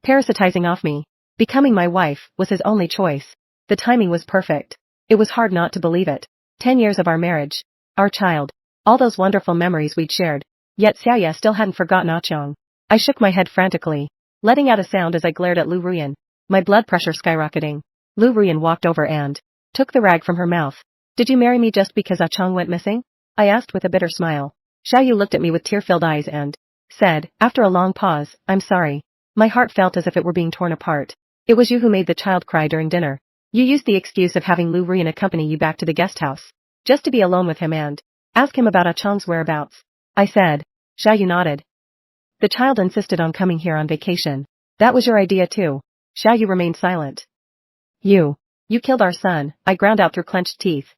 Parasitizing off me, becoming my wife, was his only choice. The timing was perfect. It was hard not to believe it. 10 years of our marriage. Our child. All those wonderful memories we'd shared. Yet Xiaoya still hadn't forgotten Ah Chong. I shook my head frantically, letting out a sound as I glared at Lu Ruyan, my blood pressure skyrocketing. Lu Ruyan walked over and took the rag from her mouth. Did you marry me just because Ah Chong went missing? I asked with a bitter smile. Xiaoyu looked at me with tear-filled eyes and said, after a long pause, I'm sorry. My heart felt as if it were being torn apart. It was you who made the child cry during dinner. You used the excuse of having Lu Ruyan accompany you back to the guest house, just to be alone with him and ask him about Ah Chong's whereabouts. I said. Xiaoyu nodded. The child insisted on coming here on vacation. That was your idea too. Xiaoyu remained silent. You killed our son, I ground out through clenched teeth.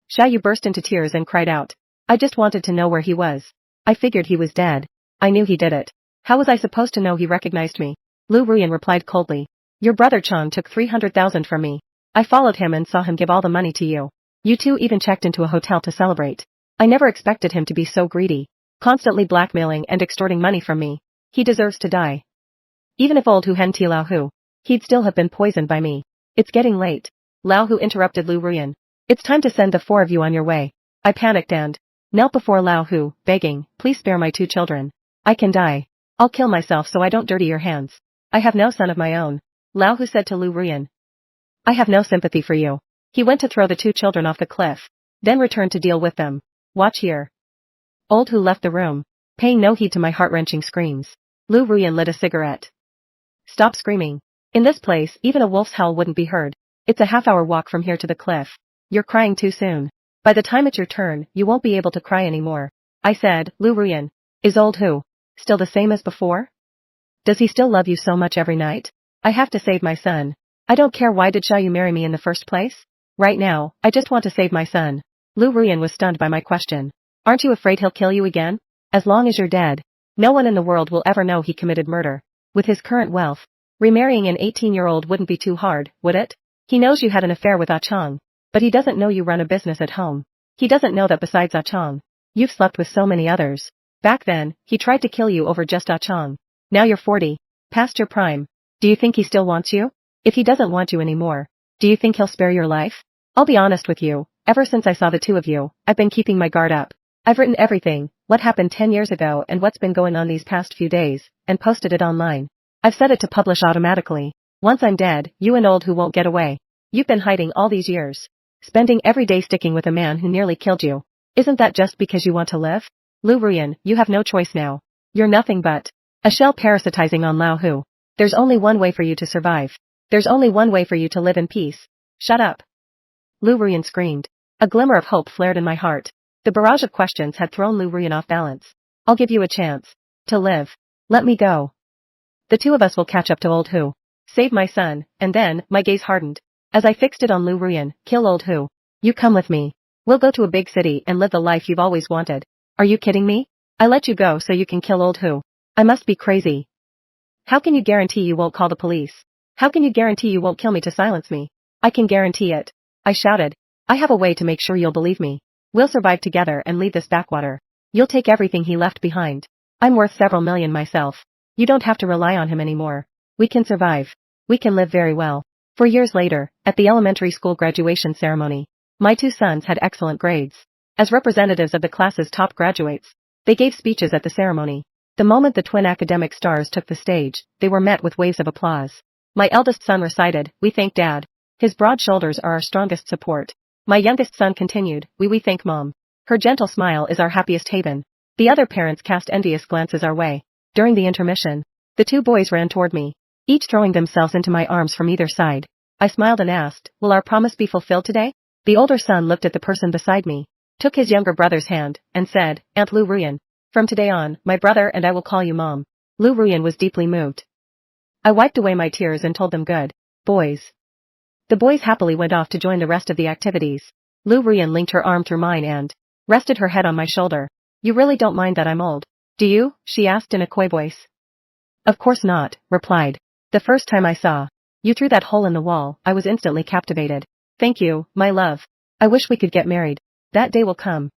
Xiaoyu burst into tears and cried out. I just wanted to know where he was. I figured he was dead. I knew he did it. How was I supposed to know he recognized me? Lu Ruyan replied coldly. Your brother Chang took 300,000 from me. I followed him and saw him give all the money to you. You two even checked into a hotel to celebrate. I never expected him to be so greedy. Constantly blackmailing and extorting money from me. He deserves to die. Even if old Hu hadn't Lao Hu, he'd still have been poisoned by me. It's getting late. Lao Hu interrupted Lu Ruyan. It's time to send the four of you on your way. I panicked and knelt before Lao Hu, begging, please spare my two children. I can die. I'll kill myself so I don't dirty your hands. I have no son of my own. Lao Hu said to Lu Ruyan. I have no sympathy for you. He went to throw the two children off the cliff, then returned to deal with them. Watch here. Old Hu left the room, paying no heed to my heart-wrenching screams. Lu Ruyan lit a cigarette. Stop screaming. In this place, even a wolf's howl wouldn't be heard. It's a half-hour walk from here to the cliff. You're crying too soon. By the time it's your turn, you won't be able to cry anymore. I said, Lu Ruyan. Is old Hu still the same as before? Does he still love you so much every night? I have to save my son. I don't care why did Xiaoyu marry me in the first place? Right now, I just want to save my son. Lu Ruyan was stunned by my question. Aren't you afraid he'll kill you again? As long as you're dead, no one in the world will ever know he committed murder. With his current wealth, remarrying an 18-year-old wouldn't be too hard, would it? He knows you had an affair with Ah Chang, but he doesn't know you run a business at home. He doesn't know that besides Ah Chang, you've slept with so many others. Back then, he tried to kill you over just Ah Chang. Now you're 40, past your prime. Do you think he still wants you? If he doesn't want you anymore, do you think he'll spare your life? I'll be honest with you, ever since I saw the two of you, I've been keeping my guard up. I've written everything, what happened 10 years ago and what's been going on these past few days, and posted it online. I've set it to publish automatically. Once I'm dead, you and old Hu won't get away. You've been hiding all these years. Spending every day sticking with a man who nearly killed you. Isn't that just because you want to live? Lu Ruyan, you have no choice now. You're nothing but a shell parasitizing on Lao Hu. There's only one way for you to survive. There's only one way for you to live in peace. Shut up. Lu Ruyan screamed. A glimmer of hope flared in my heart. The barrage of questions had thrown Lu Ruyan off balance. I'll give you a chance to live. Let me go. The two of us will catch up to old Hu. Save my son, and then, my gaze hardened. As I fixed it on Lu Ruyan, kill old Hu. You come with me. We'll go to a big city and live the life you've always wanted. Are you kidding me? I let you go so you can kill old Hu. I must be crazy. How can you guarantee you won't call the police? How can you guarantee you won't kill me to silence me? I can guarantee it. I shouted. I have a way to make sure you'll believe me. We'll survive together and leave this backwater. You'll take everything he left behind. I'm worth several million myself. You don't have to rely on him anymore. We can survive. We can live very well. 4 years later, at the elementary school graduation ceremony, my two sons had excellent grades. As representatives of the class's top graduates, they gave speeches at the ceremony. The moment the twin academic stars took the stage, they were met with waves of applause. My eldest son recited, "We thank Dad. His broad shoulders are our strongest support." My youngest son continued, We thank Mom. Her gentle smile is our happiest haven." The other parents cast envious glances our way. During the intermission, the two boys ran toward me, each throwing themselves into my arms from either side. I smiled and asked, "Will our promise be fulfilled today?" The older son looked at the person beside me, took his younger brother's hand, and said, "Aunt Lu Ruyan, from today on, my brother and I will call you Mom." Lu Ruyan was deeply moved. I wiped away my tears and told them good, boys. The boys happily went off to join the rest of the activities. Lu Ruyan linked her arm through mine and rested her head on my shoulder. "You really don't mind that I'm old, do you?" she asked in a coy voice. "Of course not," replied. "The first time I saw you through that hole in the wall, I was instantly captivated. Thank you, my love. I wish we could get married. That day will come."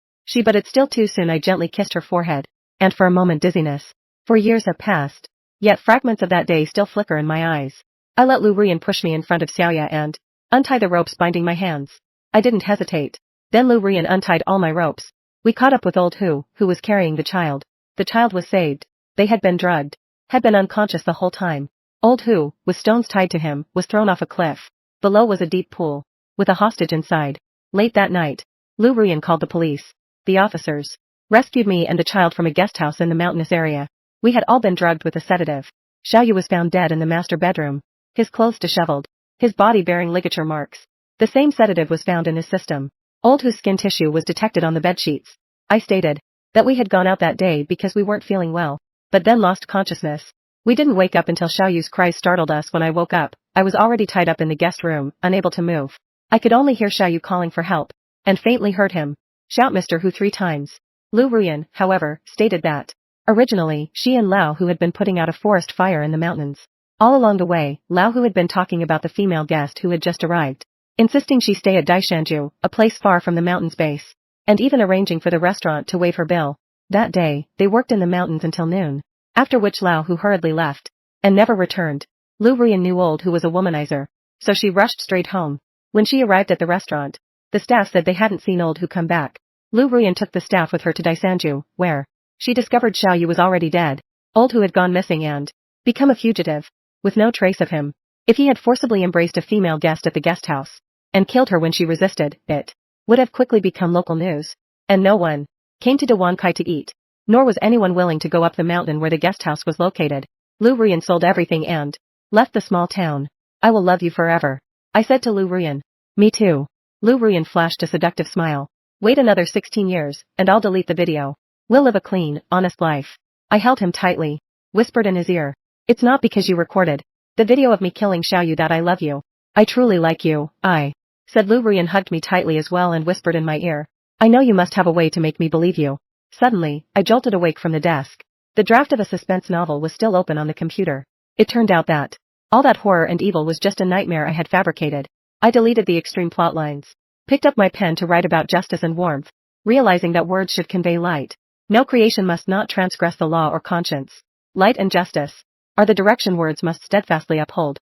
But it's still too soon. I gently kissed her forehead, and for a moment dizziness. 4 years have passed, yet fragments of that day still flicker in my eyes. I let Lu Ruyan push me in front of Xiaoya and untie the ropes binding my hands. I didn't hesitate. Then Lu Ruyan untied all my ropes. We caught up with old Hu was carrying the child. The child was saved. They had been drugged, had been unconscious the whole time. Old Hu, with stones tied to him, was thrown off a cliff. Below was a deep pool, with a hostage inside. Late that night, Lu Ruyan called the police. The officers rescued me and the child from a guest house in the mountainous area. We had all been drugged with a sedative. Xiaoyu was found dead in the master bedroom, his clothes disheveled, his body bearing ligature marks. The same sedative was found in his system. Old Hu's skin tissue was detected on the bedsheets. I stated that we had gone out that day because we weren't feeling well, but then lost consciousness. We didn't wake up until Xiaoyu's cries startled us. When I woke up, I was already tied up in the guest room, unable to move. I could only hear Xiaoyu calling for help. and faintly heard him shout Mr. Who 3 times. Lu Ruyan, however, stated that originally, she and Lao Hu had been putting out a forest fire in the mountains. All along the way, Lao Hu had been talking about the female guest who had just arrived, insisting she stay at Daishanju, a place far from the mountain's base, and even arranging for the restaurant to waive her bill. That day, they worked in the mountains until noon, after which Lao Hu hurriedly left, and never returned. Lu Ruyan knew Old Hu was a womanizer, so she rushed straight home. When she arrived at the restaurant, the staff said they hadn't seen Old Hu come back. Lu Ruyan took the staff with her to Daisanju, where she discovered Xiao Yu was already dead. Old Hu had gone missing and become a fugitive, with no trace of him. If he had forcibly embraced a female guest at the guest house and killed her when she resisted, it would have quickly become local news. And no one came to Dawankai to eat, nor was anyone willing to go up the mountain where the guest house was located. Lu Ruyan sold everything and left the small town. I will love you forever, I said to Lu Ruyan. Me too. Lu Ruyan flashed a seductive smile. Wait another 16 years, and I'll delete the video. We'll live a clean, honest life. I held him tightly, whispered in his ear. It's not because you recorded the video of me killing Xiao Yu that I love you. I truly like you, said Lu Ruyan, hugged me tightly as well and whispered in my ear. I know you must have a way to make me believe you. Suddenly, I jolted awake from the desk. The draft of a suspense novel was still open on the computer. It turned out that all that horror and evil was just a nightmare I had fabricated. I deleted the extreme plot lines, picked up my pen to write about justice and warmth, realizing that words should convey light. No creation must not transgress the law or conscience. Light and justice are the direction words must steadfastly uphold.